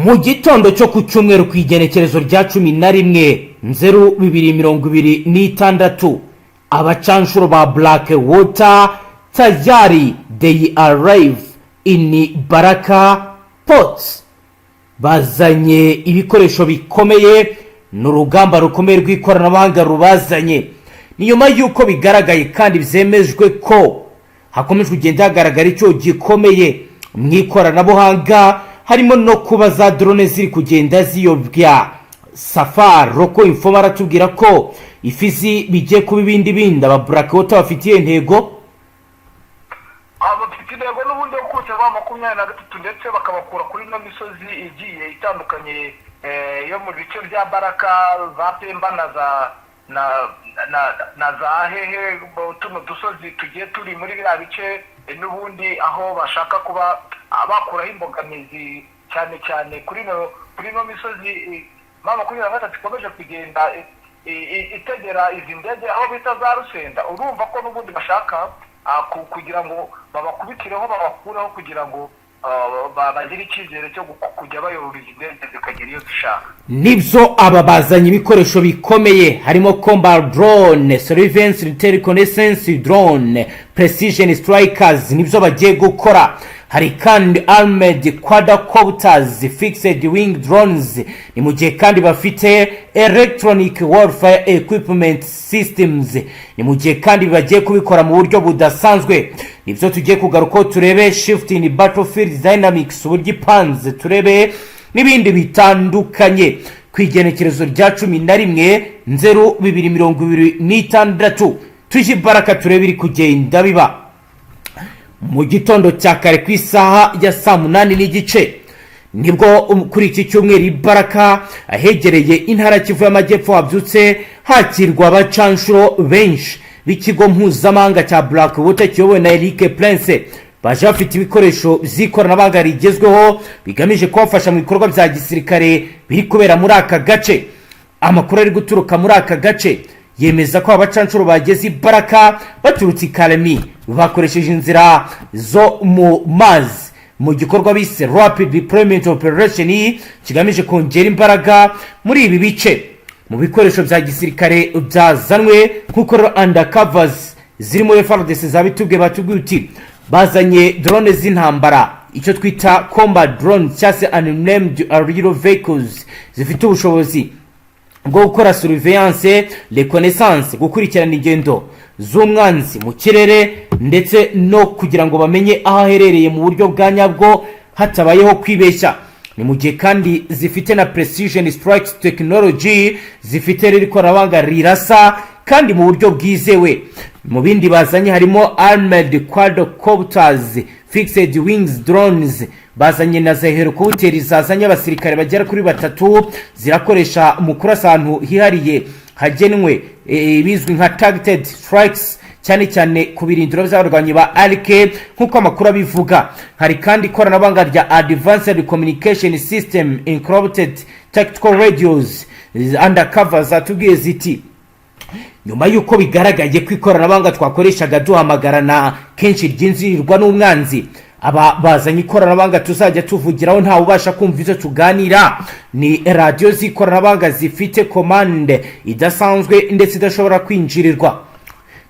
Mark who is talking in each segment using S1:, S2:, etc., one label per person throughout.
S1: mu gitondo cyo ku cyumweru ku igenekerezo rya 11/02/2026 abacanshuro ba Black Water tayari they arrive in Baraka Ports bazanye ibikoresho bikomeye n'urugamba rukomeye rw'ikoranabuhanga rubazanye. Ni nyuma yuko bigaragaye kandi byemejwe ko hakomeje kugenda hagaragara icyo gikomeye mu ikoranabuhanga, harimo no kuba za drone ziri kugenda ziyobya Safari Roko Infoma aratubwira ko ifizi bigiye kuba ibindi aba Black Water bafitiye intego
S2: intego n'ubundi kuko ba 23 ndetse bakabakura kuri no misozi igiye itandukanye yo mu bice bya Baraka za Pemba na za hehe tuno dusozi tugiye turi muri bya bice n'ubundi aho bashaka kuba abakuraho imbogamizi cyane kuri no misozi mama kuri gatatu ikomeje kugenda itegera izi ndege aho bita za Rusenda. Urumva ko n'ubundi bashaka kugira ngo babakubitireho babakureho kugira ngo bagire icyizere cyo kujya bayorora izi ndege zikagira iyo zishaka.
S1: Nibyo aba bazanye ibikoresho bikomeye, harimo combat drone, surveillance reconnaissance drone, precision strikers, nibyo bagiye gukora. Hari kandi armored quadcopters, fixed wing drones, ni mu gihe kandi bafite electronic warfare equipment systems, ni mu gihe kandi bagiye kubikora mu buryo budasanzwe. Nibyo tugiye kugaruka turebe shift in battlefield dynamics, uburyo ipanze, turebe n'ibindi bitandukanye ku igenekerezo rya 11/02/2026 tuje Baraka turebe iri kugenda biba mu gitondo cya kare ku isaha ya 8:30 nibwo kuri iki cyumweru Baraka ahegereye intara Kivu y'Amajyepfo habyutse hakirwa abacanshuro benshi b'ikigo mpuzamahanga cya Black Water kiyobowe na Eric Prince, baje bafite ibikoresho by'ikoranabuhanga rigezweho bigamije kubafasha mu bikorwa bya gisirikare biri kubera muri aka gace. Amakuru ari guturuka muri aka gace yemeza ko abacanshuro bageze Baraka baturutse Kalemi bakoresheje inzira zo mu mazi mu gikorwa bise rapid deployment operation kigamije kongera imbaraga muri ibi bice. Mu bikoresho bya gisirikare byazanwe kuko undercovers zirimo Fardc zabitubwe batubwiye uti bazanye drone z'intambara, icyo twita combat drone cyase unnamed aerial vehicles zifite ubushobozi bwo gukora surveillance, reconnaissance, gukurikirana ingendo z'umwanzi mu kirere ndetse no kugira ngo bamenye aho aherereye mu buryo bwa nyabwo hatabayeho kwibeshya. Ni mu gihe kandi zifite na precision strikes technology, zifite ikoranabuhanga rirasa kandi mu buryo bwizewe. Mu bindi bazanye harimo armored quadcopters, fixed wings drones, bazanye na za helicopters zazanye abasirikare bagera kuri 3 zirakoresha mu kurasa ahantu hihariye hagenwe bizwi nka targeted strikes, cyane ku birindiro by'abarwanyi ba ALK nkuko amakuru abivuga. Hari kandi ikoranabuhanga rya advanced communication system, encrypted tactical radios, undercover zatubwiye ziti nyuma yuko bigaragaye ko ikoranabuhanga twakoreshaga duhamagarana kenshi ryinzirirwa n'umwanzi, aba bazanye ikoranabuhanga tuzajya tuvugiraho nta ubasha kumva ivyo tuganira. Ni radio z'ikoranabuhanga zifite command idasanzwe ndetse idashobora kwinjirirwa.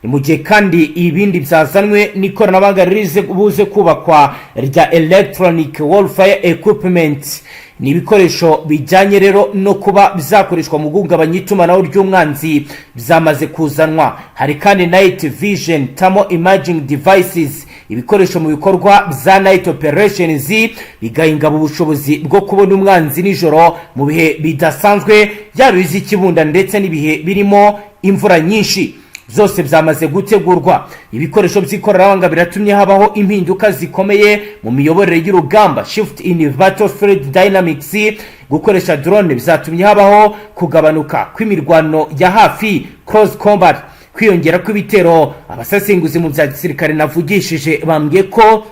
S1: Ni mu gihe kandi ibindi byazanwe n'ikoranabuhanga rize buze kubakwa rya electronic warfare equipment, ni ibikoresho bijyanye rero no kuba bizakoreshwa mu guhungabanya itumanaho ry'umwanzi byamaze kuzanwa. Hari kandi night vision thermal imaging devices, ibikoresho mu bikorwa bya night operations bigahinga ubushobozi bwo kubona umwanzi nijoro mu bihe bidasanzwe, yaba iz'ikibunda ndetse n'ibihe birimo imvura nyinshi. Zose byamaze gutegurwa. Ibikoresho by'ikoranabuhanga biratumye habaho impinduka zikomeye mu miyoborere y'urugamba, shift in battlefield dynamics. Gukoresha drone bizatumye habaho kugabanuka kw'imirwano ya hafi close combat, kwiyongera kw'ibitero. Abasasenguzi mu bya gisirikare navugishije bambwiye ko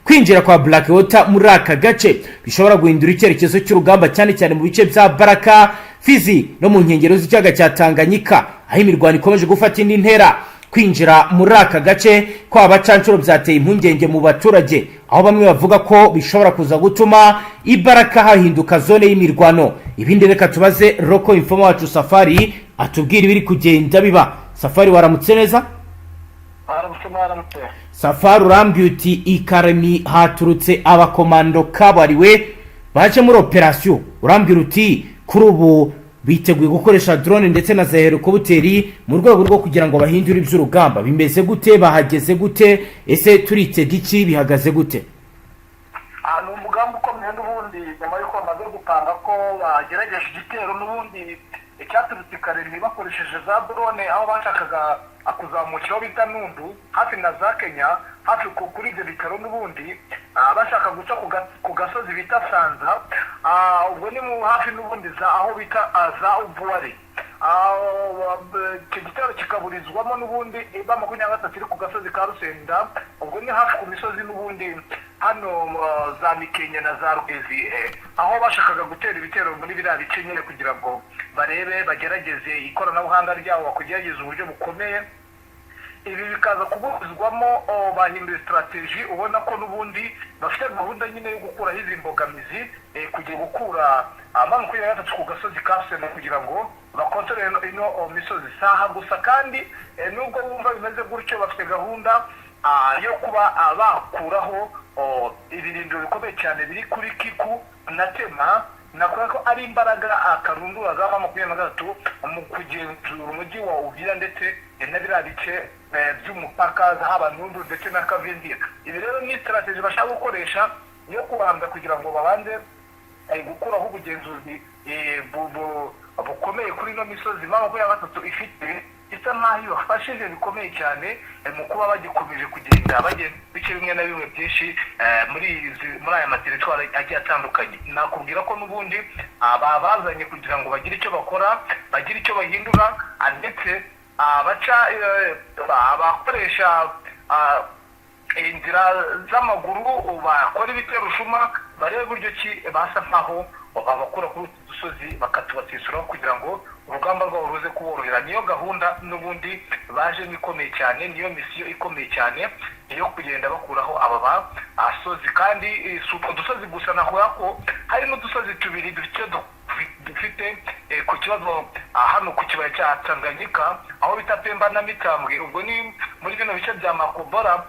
S1: kwinjira kwa Black Water muri aka gace bishobora guhindura icyerekezo cy'urugamba cyane mu bice bya Baraka, Fizi no mu nkengero z'ikiyaga cya Tanganyika, aho imirwano ikomeje gufata indi ntera kwinjira muri aka gace ko abacancuro byateye impungenge mu baturage, aho bamwe bavuga ko bishobora kuza gutuma ibaraka hahinduka zone y'imirwano. Ibindi reka tubaze Roko Informa wacu Safari atubwira ibiri kugenda biba. Safari, waramutse neza? Safari, urambwiye uti ikaremi haturutse abakomando Kabuhariwe baje muri operasiyo. Urambwira uti kuri ubu biteguye gukoresha drone ndetse na za helikopteri mu rwego rwo kugira ngo bahindure iby'urugamba. Bimeze gute? Bahageze gute? Ese turitega iki? Bihagaze gute?
S2: Ni umugambi ukomeye n'ubundi nyuma y'uko bamaze gupanga ko bagerageje igitero n'ubundi icyaturutse Karemi bakoresheje za drone, aho bashakaga kuzamukiraho bita Nundu hafi na za Kenya, hafi kuri ibyo bitaro n'ubundi bashaka guca ku gasozi bita Sanza, ubwo ni mu hafi n'ubundi aho bita za Uvira. Icyo gitero kikaburizwamo n'ubundi ba 23 iri ku gasozi ka Rusenda, ubwo ni hafi ku misozi n'ubundi hano za Mikenya na za Rugezi, aho bashakaga gutera ibitero muri biriya bice nyine kugira ngo barebe bagerageze ikoranabuhanga ryabo kugerageza uburyo bukomeye. Ibi bikaza kuburizwamo bahinduye strategy, ubona ko n'ubundi bafite gahunda nyine yo gukuraho izi mbogamizi, kugiye gukura amano kuri gatatu ku gasozi kasema kugira ngo bakontorere ino misozi saha gusa. Kandi nubwo bumva bimeze gutyo, bafite gahunda yo kuba bakuraho ibirindiro bikomeye cyane biri kuri Kiku na Tema, nakora ko ari imbaraga akarundura za 23 mu kugenzura umujyi wa Uvira ndetse na biriya bice by'umupaka haba Nundu ndetse na Kavindi. Ibi rero ni strategy bashaka gukoresha yo kubanza kugira ngo babanze gukuraho ubugenzuzi bukomeye kuri ino misozi 23 ifite isa nkaho ibafashije bikomeye cyane mu kuba bagikomeje kugenda bagenda bice bimwe na bimwe byinshi muri aya materitwari agiye atandukanye. Nakubwira ko n'ubundi babazanye kugira ngo bagire icyo bakora, bagire icyo bahindura, ndetse bakoresha inzira z'amaguru, bakora ibitero shuma, barebe uburyo ki basa nkaho babakura kuri utu dusozi bakatubatisuraho kugira ngo urugamba rwabo ruze kuborohera. Niyo gahunda n'ubundi baje ikomeye cyane, niyo misiyo ikomeye cyane yo kugenda bakuraho aba basozi. Kandi suko dusozi gusa, nahura ko hari n'udusozi tubiri dufite ku kibazo hano ku kibaya cya Tanganyika, aho bita Pemba na Mitambwe. Ubwo ni muri bino bice bya Makobora,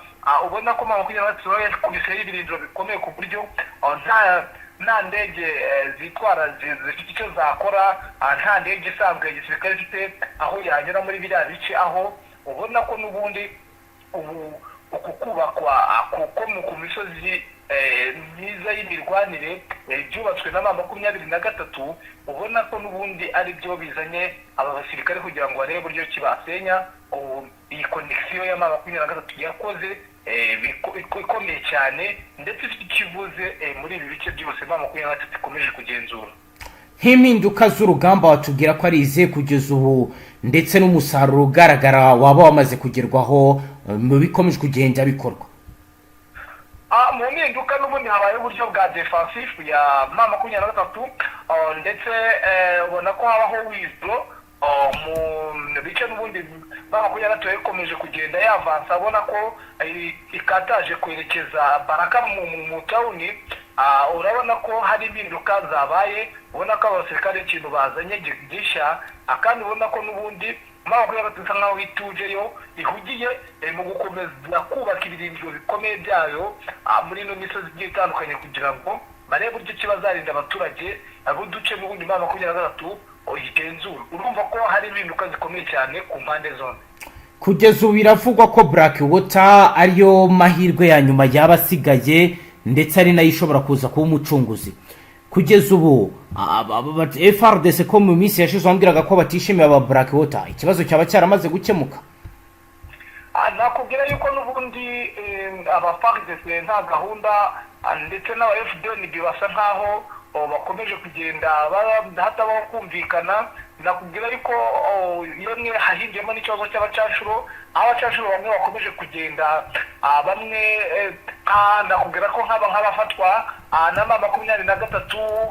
S2: ubona ko yakubise ibirindiro bikomeye ku buryo nta ndege zitwara zifite icyo zakora, nta ndege isanzwe igisirikare ifite aho yanyura muri biriya bice, aho ubona ko n'ubundi uku kubakwa ku misozi myiza y'imirwanire byubatswe na 23, ubona ko n'ubundi ari byo bizanye aba basirikare kugira ngo barebe uburyo kibasenya iyi connection ya 23 yakoze ikomeye cyane, ndetse ifite ikivuze muri ibi bice byose 23 ikomeje kugenzura.
S1: Nk'impinduka z'urugamba watubwira ko ari ize kugeza ubu, ndetse n'umusaruro ugaragara waba wamaze kugerwaho mu bikomeje kugenda bikorwa?
S2: Mu mpinduka n'ubundi habaye uburyo bwa defensive ya 23, ndetse ubona ko habaho wizro mu bice n'ubundi 23 ikomeje kugenda yavansa, abona ko ikataje kwerekeza Baraka mu tawuni. Urabona ko hari impinduka zabaye, ubona ko abasirikare ikintu bazanye gisha, kandi ubona ko n'ubundi bisa nkaho itujeyo ihugiye mu gukomeza kubaka ibirindiro bikomeye byayo muri ino misozi igiye itandukanye kugira ngo barebe uburyo ki bazarinda abaturage b'uduce n'ubundi 23 igenzura. Urumva ko hari impinduka zikomeye cyane ku mpande zombi.
S1: Kugeza ubu biravugwa ko Blackwater ariyo mahirwe ya nyuma y'abasigaye, ndetse ari nayo ishobora kuza kuba umucunguzi. Kugeza ubu Fardc ko mu minsi yashize wambwiraga ko batishimiye aba Blackwater, ikibazo cyaba cyaramaze gukemuka?
S2: Nakubwira yuko n'ubundi aba Fardc nta gahunda, ndetse n'aba Fdnb basa nkaho bakomeje kugenda hatabaho kumvikana. Nakubwira yuko yemwe hahindiyemo n'ikibazo cy'abacashuro, abacashuro bamwe bakomeje kugenda bamwe nakubwira ko nk'abafatwa na 23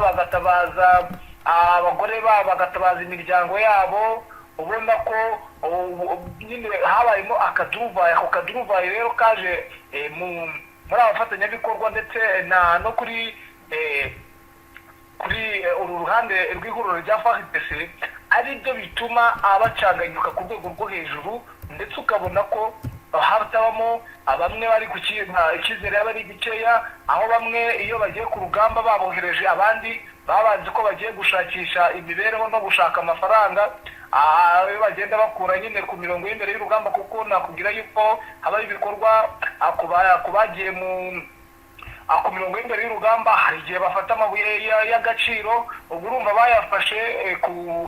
S2: bagatabaza abagore babo, bagatabaza imiryango yabo, ubona ko nyine habayemo akaduruvayi. Ako kaduruvayi rero kaje muri abafatanyabikorwa ndetse no kuri uru ruhande rw'ihuriro rya Fardc, ari byo bituma abacanganyuka ku rwego rwo hejuru, ndetse ukabona ko hatabamo bamwe bari ku icyizere yaba ari gikeya, aho bamwe iyo bagiye ku rugamba babohereje abandi babanze ko bagiye gushakisha imibereho no gushaka amafaranga, bagenda bakura nyine ku mirongo y'imbere y'urugamba, kuko nakubwira yuko haba ibikorwa ku bagiye ku mirongo y'imbere y'urugamba, hari igihe bafata amabuye y'agaciro, ubwo urumva bayafashe ku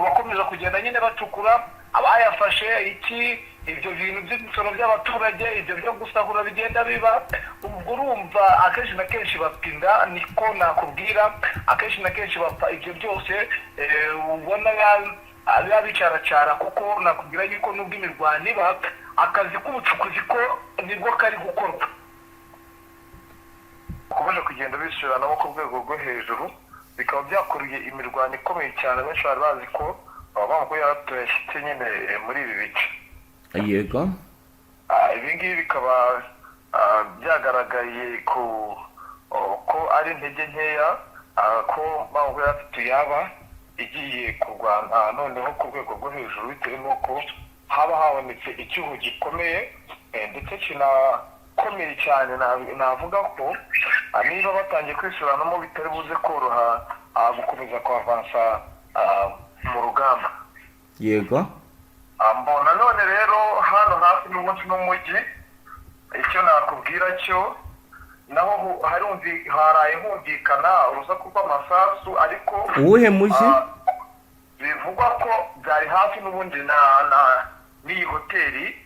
S2: bakomeza kugenda nyine bacukura, abayafashe ibyo bintu by'imisoro by'abaturage, ibyo byo gusahura bigenda biba, ubwo urumva akenshi na kenshi bapinda. Niko nakubwira, akenshi na kenshi bapfa ibyo byose, ubona biba bicaracara, kuko nakubwira yuko nubwo imirwano iba, akazi k'ubucukuzi ko nibwo kari gukorwa. Ukomeje kugenda bisubiranamo ku rwego rwo hejuru, bikaba byakuriye imirwano ikomeye cyane. Benshi bari bazi ko ko yashyitse nyine muri ibi bice.
S1: Yego.
S2: Ibi ngibi bikaba byagaragaye ko ari intege nkeya, ko mpamvu yafite yaba igiye kurwana noneho ku rwego rwo hejuru, bitewe n'uko haba habonetse icyuho gikomeye ndetse kinakomeye cyane. Navuga ko niba batangiye kwisubiranamo bitari buze koroha gukomeza kwavansa mu rugamba.
S1: Yego.
S2: Mbona none rero hano hafi n'umunsi n'umujyi, icyo nakubwira cyo naho haraye humvikana urusaku rw'amasasu, ariko
S1: uwuhe mujyi?
S2: bivugwa ko byari hafi n'ubundi n'iyi hoteli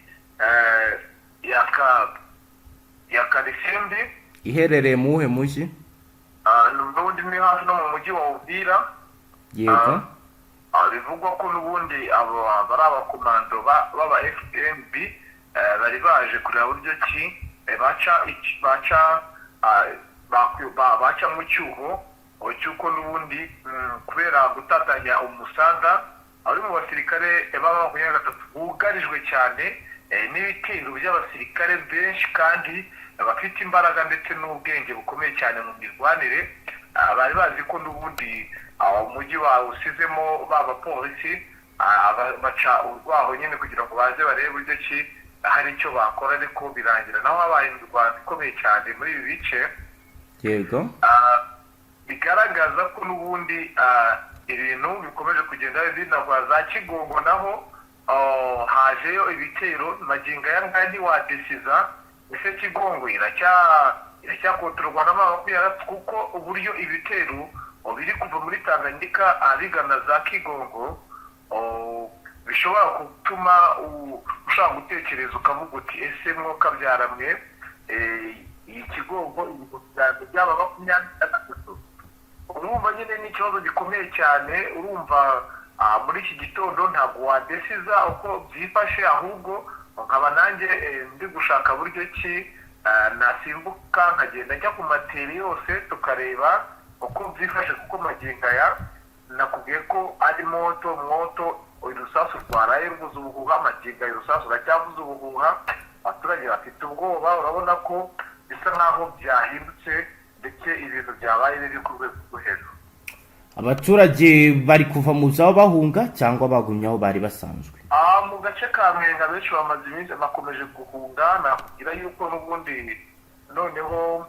S2: ya Karisimbi.
S1: Iherereye mu uwuhe mujyi?
S2: N'ubundi ni hafi no mu mujyi wa Uvira.
S1: Yego.
S2: Bivugwa ko n'ubundi bari abakomando b'aba Fdnb bari baje kureba buryo ki baca mu cyuho cy'uko n'ubundi kubera gutatanya umusaga ari mu basirikare baba 23 bugarijwe cyane n'ibitero by'abasirikare benshi kandi bafite imbaraga ndetse n'ubwenge bukomeye cyane mu mirwanire. Bari bazi ko n'ubundi umujyi wawusizemo b'abapolisi, baca urwaho nyine kugira ngo baze barebe buryo ki hari icyo bakora, ariko birangira naho habaye imirwano ikomeye cyane muri ibi bice.
S1: Yego.
S2: Bigaragaza ko n'ubundi ibintu bikomeje kugenda binagwa za Kigongo, naho hajeyo ibitero magingo aya ngaya ntiwadesiza ese Kigongo iracyakontorwa n'amabakwiyarasi, kuko uburyo ibitero biri kuva muri Tanganyika bigana za Kigongo bishobora gutuma ushaka gutekereza ukavuga uti ese mwuka byaramwe iyi Kigongo byaba 23. Urumva nyine ni ikibazo gikomeye cyane. Urumva muri iki gitondo ntabwo wadesiza uko byifashe, ahubwo nkaba nanjye ndi gushaka buryo ki nasimbuka nkagenda njya ku materi yose tukareba uko byifashe, kuko magingo aya nakubwiye ko ari mwoto urusasu rwaraye ruvuza ubuhuha, magingo aya urusasu ruracyavuza ubuhuha, abaturage bafite ubwoba. Urabona ko bisa nkaho byahindutse ndetse ibintu byabaye biri ku rwego rwo hejuru.
S1: Abaturage bari kuva mu zabo bahunga cyangwa bagumye aho bari basanzwe?
S2: Mu gace ka Mwenga benshi bamaze iminsi bakomeje guhunga. Nakubwira yuko n'ubundi noneho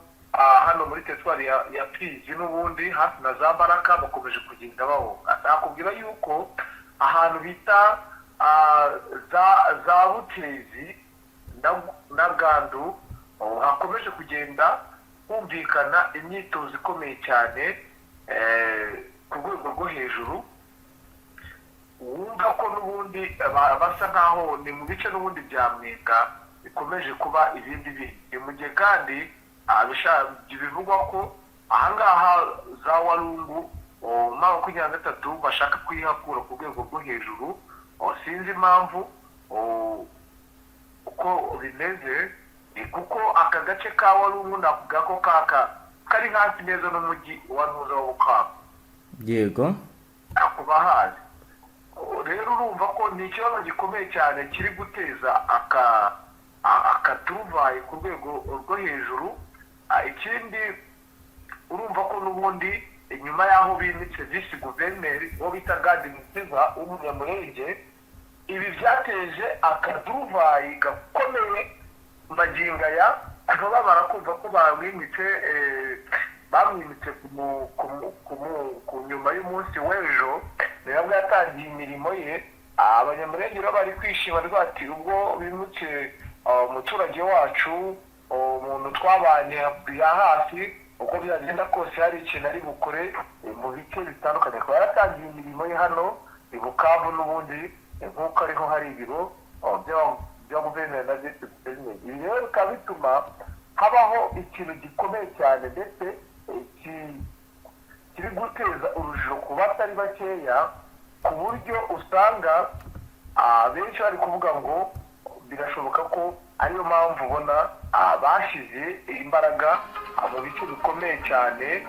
S2: hano muri teritwari ya Fizi n'ubundi hafi na za Baraka bakomeje kugenda bahunga. Nakubwira yuko ahantu bita za Butezi na Gandu hakomeje kugenda humvikana imyitozo ikomeye cyane ku rwego rwo hejuru. Wumva ko n'ubundi basa nkaho ni mu bice n'ubundi bya Mwenga bikomeje kuba ibindi bintu. Mu gihe kandi bivugwa ko ahangaha za Walungu M23 bashaka kwihakura ku rwego rwo hejuru. Sinzi impamvu uko bimeze, kuko aka gace ka Walungu navuga ko kari hafi neza n'umujyi wa Ntuza wa Bukavu.
S1: Yego.
S2: Akuba hazi rero urumva ko ni ikibazo gikomeye cyane kiri guteza akaturuvaye ku rwego rwo hejuru. Ikindi urumva ko n'ubundi inyuma y'aho bimitse visi guverineri uwo bita Gadi Mukiza w'umunyamurenge, ibi byateje akaduruvayi gakomeye magingo aya, bakaba barakumva ko bamwimitse ku nyuma y'umunsi w'ejo nibwo yatangiye imirimo ye. Abanyamurenge rero bari kwishima rwati ubwo bimutse umuturage wacu, umuntu twabanye ya hafi, uko byagenda kose hari ikintu ari bukore mu bice bitandukanye. Akaba yaratangiye imirimo ye hano i Bukavu, n'ubundi nk'uko ariho hari ibiro bya guverineri na visi guverineri. Ibi rero bikaba bituma habaho ikintu gikomeye cyane ndetse kiri guteza urujijo ku batari bakeya, ku buryo usanga benshi bari kuvuga ngo birashoboka ko ariyo mpamvu ubona bashyize imbaraga mu bice bikomeye cyane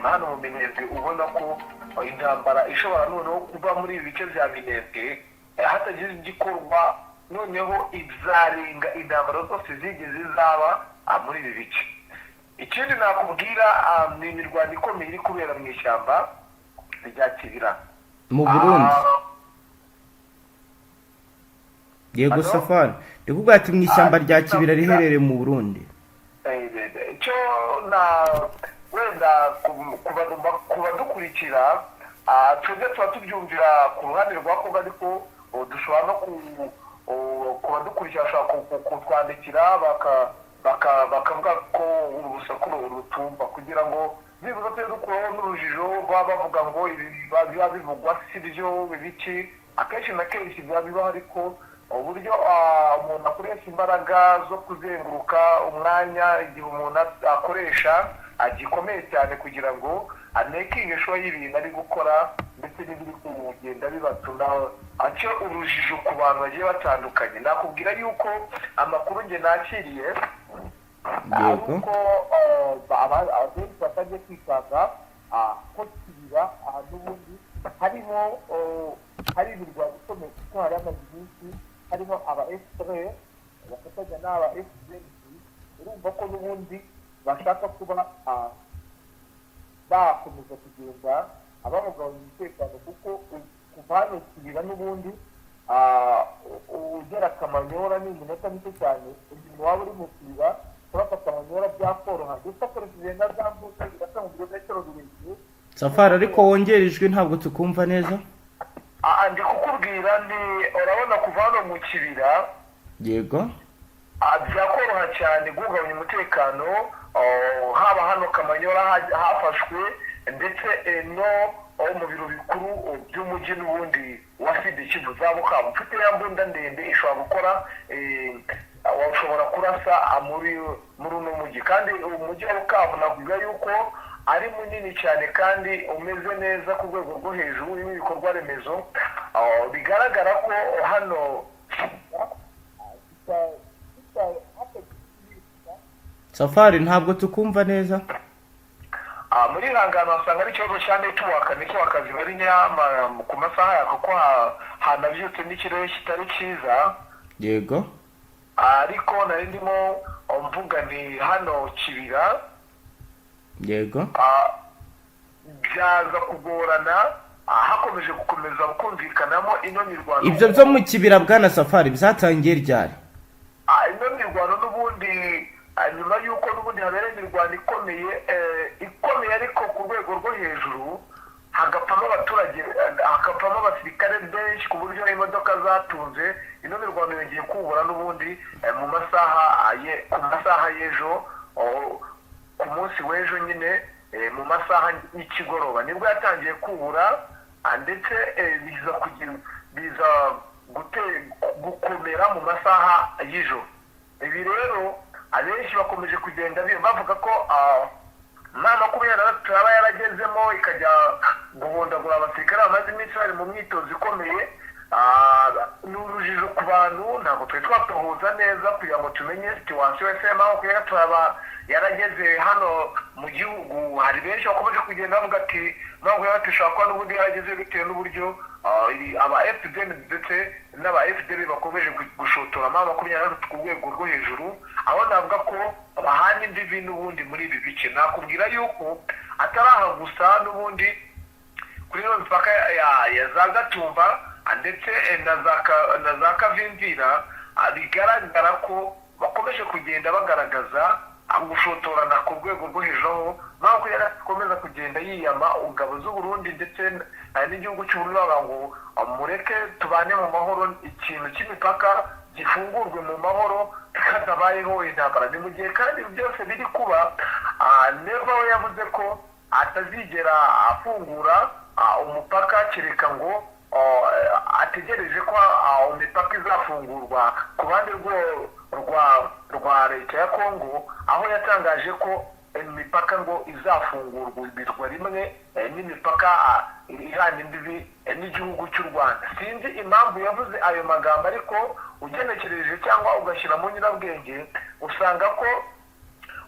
S2: hano mu Minembwe. Ubona ko intambara ishobora noneho kuba muri ibi bice bya Minembwe hatagize igikorwa, noneho izarenga intambara zose zigeze zaba muri ibi bice. Ikindi nakubwira ni imirwano ikomeye iri kubera mu ishyamba rya Kibira
S1: mu Burundi. Yego Safari, ndikubwira ati mu ishyamba rya Kibira riherereye mu Burundi.
S2: Icyo na wenda kuba dukurikira twebwe tuba tubyumvira ku ruhande rwa Kongo, ariko dushobora no kuba dukurikira bashobora kutwandikira bakavuga ko urusaku rutumva, kugira ngo nibuza twe dukuraho n'urujijo baba bavuga ngo biba bivugwa si byo biki. Akenshi na kenshi biba bibaho, ariko uburyo umuntu akoresha imbaraga zo kuzenguruka umwanya igihe umuntu akoresha gikomeye cyane kugira ngo anekinge show y'ibintu ari gukora, ndetse n'ibiri kugenda bibatuna acyo urujijo ku bantu bagiye batandukanye. Nakubwira yuko amakuru nge nakiriye ariko abenshi batajya kwitanga ko Kibira n'ubundi hari imirwano ikomeye kuko hari amazi menshi, harimo aba FDnb bafatanya n'aba Fdnb. Urumva ko n'ubundi bashaka kuba bakomeza kugenda abamugabanya umutekano, kuko kuva hano Kibira n'ubundi ugera Kamanyora ni iminota mike cyane. Umuntu waba uri mu Kibira kurasa Kamanyora byakoroha, ndetse akoresheje na za mbuga birasa mu birometero birebire.
S1: Safari, ariko wongera ijwi ntabwo tukumva neza.
S2: Ndi kukubwira urabona kuva hano mu Kibira,
S1: yego,
S2: byakoroha cyane guhungabanya umutekano. Haba hano Kamanyora hafashwe, ndetse no mu biro bikuru by'umujyi n'ubundi wa Fdnb za Bukavu. Mfite ya mbunda ndende ishobora gukora, washobora kurasa muri uno mujyi. Kandi umujyi wa Bukavu navuga yuko ari munini cyane kandi umeze neza ku rwego rwo hejuru, urimo ibikorwa remezo bigaragara ko hano.
S1: Safari, ntabwo tukumva neza.
S2: Muri Rangano hasanga ari ikibazo cya network zibari nyama ku masaha yako ko hanabyutse n'ikirere kitari cyiza.
S1: Yego,
S2: ariko nari ndimo mvuga ni hano Kibira.
S1: Yego,
S2: byaza kugorana hakomeje gukomeza kumvikanamo ino mirwano.
S1: Ibyo byo mu Kibira bwana Safari byatangiye ryari?
S2: Ino mirwano n'ubundi nyuma y'uko n'ubundi habereye imirwano ikomeye ariko ku rwego rwo hejuru, hagapamo abaturage, hagapamo abasirikare benshi ku buryo imodoka zatunze. Ino mirwano yongeye kubura n'ubundi ku masaha y'ejo, ku munsi w'ejo nyine mu masaha y'ikigoroba nibwo yatangiye kubura, ndetse biza gukomera mu masaha y'ijoro. Ibi rero abenshi bakomeje kugenda bavuga ko nta makumyabiri yaba yaragezemo ikajya guhondagura abasirikare bamaze iminsi bari mu myitozo ikomeye. Ni urujijo ku bantu, ntabwo twari twatohoza neza kugira ngo tumenye situwasiyo FM aho kugira turaba yarageze hano mu gihugu. Hari benshi bakomeje kugenda bavuga ati ntabwo yatishaka kuba n'ubundi yarageze bitewe n'uburyo aba FDN ndetse n'aba FDB bakomeje gushotora M23 ku rwego rwo hejuru, aho navuga ko bahanye imbibi n'ubundi muri ibi bice. Nakubwira yuko ataraha gusa n'ubundi kuri no mipaka ya za Gatumba ndetse na za Kavimvira bigaragara ko bakomeje kugenda bagaragaza gushotorana ku rwego rwo hejuru, nkuko yarakomeza kugenda yiyama ingabo z'u Burundi ndetse n'igihugu cy'u Burundi ngo mureke tubane mu mahoro, ikintu cy'imipaka gifungurwe mu mahoro katabayeho intambara. Ni mu gihe kandi byose biri kuba, Neva we yavuze ko atazigera afungura umupaka kereka ngo ategereje ko imipaka izafungurwa ku ruhande rwa leta ya Kongo, aho yatangaje ko imipaka ngo izafungurwa rimwe n'imipaka ihana imbibi n'igihugu cy'u Rwanda. Sinzi impamvu yavuze ayo magambo, ariko ugenekereje cyangwa ugashyira mu nyirabwenge usanga ko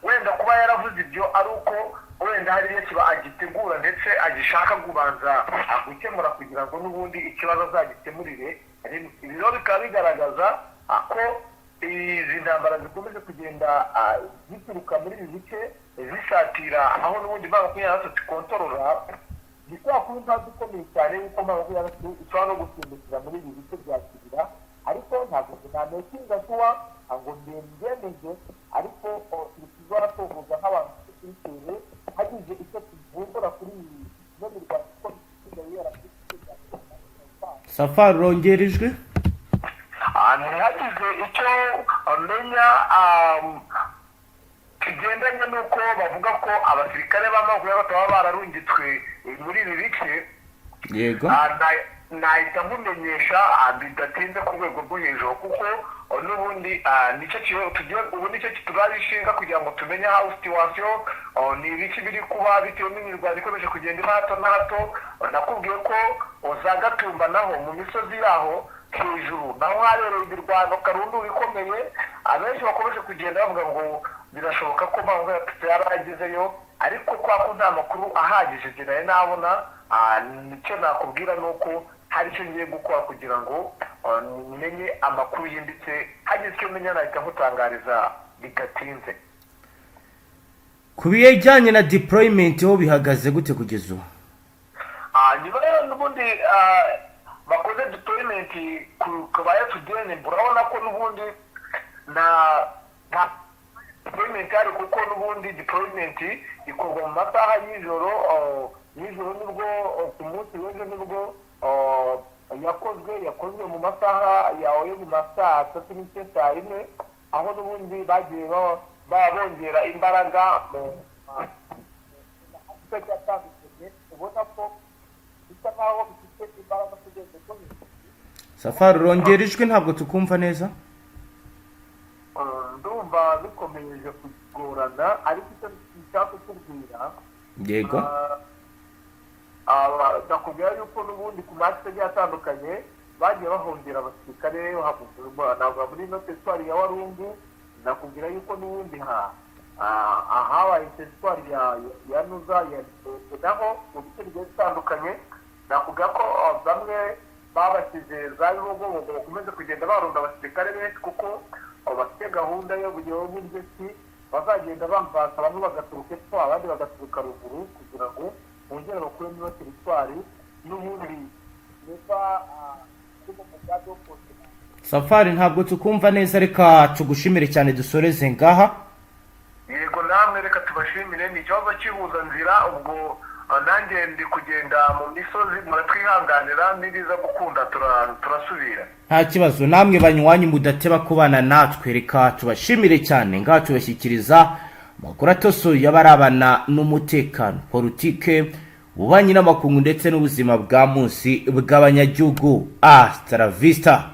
S2: wenda kuba yaravuze ibyo ari uko wenda hari iyo kiba agitegura ndetse agishaka kubanza gukemura kugira ngo n'ubundi ikibazo azagikemurire. Ibiro bikaba bigaragaza ko izi ntambara zikomeje kugenda zituruka muri ibi bice zisatira aho n'ubundi M23 kontorora. Gikwa kuri ntazi ukomeye cyane yuko M23 ishobora no gusimbukira muri ibi bice bya Kibira, ariko ntabwo namekinga kuba ngo ndembeneje, ariko tuzora tuvuga nk'abantu bitewe hagize icyo tuvumbura kuri ibi no mu Rwanda ko bisigaye
S1: Safari rongerejwe
S2: hagize icyo amenya kigendanye n'uko bavuga ko abasirikare b'amaguru baba bararungitswe muri ibi bice.
S1: Yego,
S2: nahita nkumenyesha bidatinze ku rwego rwo hejuru, kuko n'ubundi nicyo kituraje ishinga kugira ngo tumenye aho situation ni ibiki biri kuba bitewe n'imirwano ikomeje kugenda hato na hato. Nakubwiye ko za Gatumba naho mu misozi yaho hejuru naho habereye imirwano karundura ikomeye, abenshi bakomeje kugenda bavuga ngo birashoboka ko M23 yaragezeyo, ariko kwa ko nta makuru ahagije geraye nabona. Nicyo nakubwira nuko hari icyo ngiye gukora kugira ngo menye amakuru yimbitse, hagize icyo menya nahita nkutangariza bigatinze.
S1: ku bijyanye na deployment ho bihagaze gute kugeza ubu?
S2: Nyuma n'ubundi bakoze deployment ku ba Fdnb, urabona ko n'ubundi na deployment ari, kuko n'ubundi deployment ikorwa mu masaha y'ijoro nibwo ku munsi w'ejo nibwo yakozwe mu masaha yo mu masaa 3 n'igice saa 4, aho n'ubundi bagiye bongera imbaraga mu aspect atandukanye. Ubona ko bisa nkaho bifite imbaraga kugeza ko
S1: Safari rongerejwe ntabwo tukumva neza.
S2: Ndumva bikomeje kugorana, ariko icyo nshaka kukubwira,
S1: Yego,
S2: ndakubwira yuko n'ubundi ku masitegi atandukanye bagiye bahongera abasirikare ntabwo muri ino teritwari ya Warungu. Ndakubwira yuko n'ubundi ahabaye teritwari ya Nuza naho mu bice bigiye bitandukanye. Nakubwira ko bamwe babashyize za Bibogo bakomeze kugenda barunda abasirikare benshi, kuko bafite gahunda yo buryo ki bazagenda bamvasa, bamwe bagaturuka epfo abandi bagaturuka ruguru, kugira ngo bongere bakure muri teritwari n'ubundi neva kuko mugabe wo kongera.
S1: Safari ntabwo tukumva neza, reka tugushimire cyane dusoreze ngaha.
S2: Yego, namwe reka tubashimire. Ni ikibazo cy'ibuzanzira, ubwo nanjye ndi kugenda mu misozi, muratwihanganira, nibiza gukunda turasubira.
S1: Nta kibazo, namwe banywanyi mudateba kubana natwe, reka tubashimire cyane. Ngaha tubashyikiriza amakuru atosoye y'abarabana n'umutekano, politike, ububanyi n'amakungu ndetse n'ubuzima bwa munsi bw'abanyagihugu. Hasta la vista.